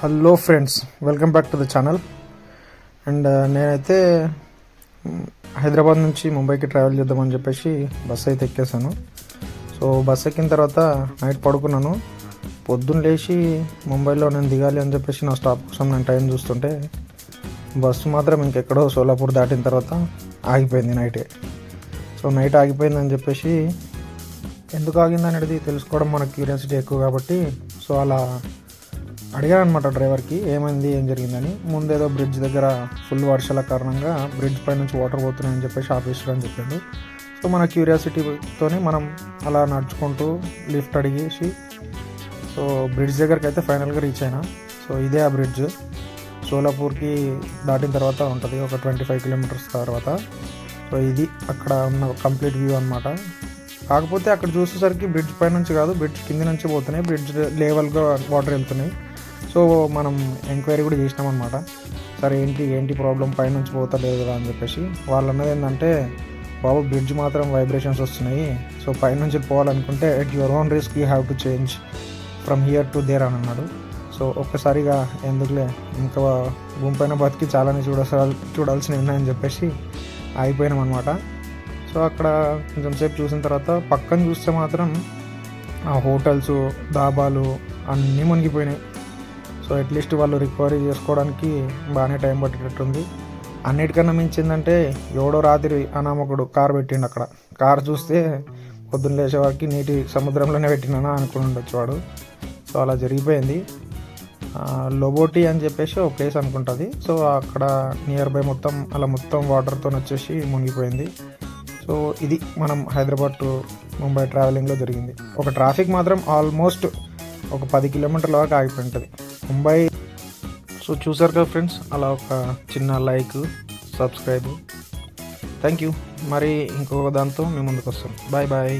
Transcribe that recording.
Hello friends, welcome back to the channel. And నేనైతే హైదరాబాద్ నుంచి ముంబైకి ట్రావెల్ చేద్దామని చెప్పేసి బస్సు అయితే ఎక్కేసాను. సో బస్సు ఎక్కిన తర్వాత నైట్ పడుకున్నాను. పొద్దున్న లేచి ముంబైలో నేను దిగాలి అని చెప్పేసి నా స్టాప్ కోసం నేను టైం చూస్తుంటే బస్సు మాత్రం ఇంకెక్కడో సోలాపూర్ దాటిన తర్వాత ఆగిపోయింది నైటే. సో నైట్ ఆగిపోయిందని చెప్పేసి ఎందుకు ఆగింది అనేది తెలుసుకోవడం మనకు క్యూరియాసిటీ ఎక్కువ కాబట్టి సో అలా అడిగాను అనమాట డ్రైవర్కి, ఏమైంది ఏం జరిగిందని. ముందేదో బ్రిడ్జ్ దగ్గర ఫుల్ వర్షాల కారణంగా బ్రిడ్జ్ పై నుంచి వాటర్ పోతున్నాయని చెప్పేసి ఆఫీసర్ అని చెప్పాడు. సో మన క్యూరియాసిటీతోనే మనం అలా నడుచుకుంటూ లిఫ్ట్ అడిగేసి సో బ్రిడ్జ్ దగ్గరికి అయితే ఫైనల్గా రీచ్ అయినా. సో ఇదే ఆ బ్రిడ్జ్ సోలాపూర్కి దాటిన తర్వాత ఉంటుంది, ఒక 25 కిలోమీటర్స్ తర్వాత. సో ఇది అక్కడ ఉన్న కంప్లీట్ వ్యూ అనమాట. కాకపోతే అక్కడ చూసేసరికి బ్రిడ్జ్ పై నుంచి కాదు, బ్రిడ్జ్ కింద నుంచి పోతున్నాయి, బ్రిడ్జ్ లెవెల్గా వాటర్ వెళ్తున్నాయి. సో మనం ఎంక్వైరీ కూడా చేసినామన్నమాట. సరే ఏంటి ప్రాబ్లం, పైనుంచి పోతలేదు కదా అని చెప్పేసి. వాళ్ళు అన్నది ఏంటంటే, బాబు బ్రిడ్జ్ మాత్రం వైబ్రేషన్స్ వస్తున్నాయి, సో పైనుంచి పోవాలనుకుంటే at your own risk you have to change from here to there అని అన్నాడు. సో ఒక్కసారిగా ఎందుకులే, ఇంకా భూమి పైన బతికి చాలానే చూడాల్సిన ఉన్నాయని చెప్పేసి ఆగిపోయినాం అనమాట. సో అక్కడ కొంచెం సేపు చూసిన తర్వాత పక్కన చూస్తే మాత్రం ఆ హోటల్స్, డాబాలు అన్నీ మునిగిపోయినాయి. సో అట్లీస్ట్ వాళ్ళు రికవరీ చేసుకోవడానికి బాగానే టైం పట్టేటట్టుంది. అన్నిటికన్నా మించిందంటే ఎవడో రాత్రి అనామకుడు కారు పెట్టిండు అక్కడ. కారు చూస్తే పొద్దున్న లేచేవారికి నీటి సముద్రంలోనే పెట్టినానా అనుకుని ఉండొచ్చు వాడు. సో అలా జరిగిపోయింది. లోబోటి అని చెప్పేసి ఒక ప్లేస్ అనుకుంటుంది. సో అక్కడ నియర్ బై మొత్తం వాటర్తో వచ్చేసి మునిగిపోయింది. సో ఇది మనం హైదరాబాద్ టు ముంబై ట్రావెలింగ్లో జరిగింది. ఒక ట్రాఫిక్ మాత్రం ఆల్మోస్ట్ ఒక 10 కిలోమీటర్ల వరకు ఆగిపోయి ఉంటుంది ముంబై. సో చూసారు కదా ఫ్రెండ్స్, అలా ఒక చిన్న లైక్, సబ్స్క్రైబ్. Thank you. మరి ఇంకొక దాంతో మేము ముందుకు వస్తాం. Bye bye.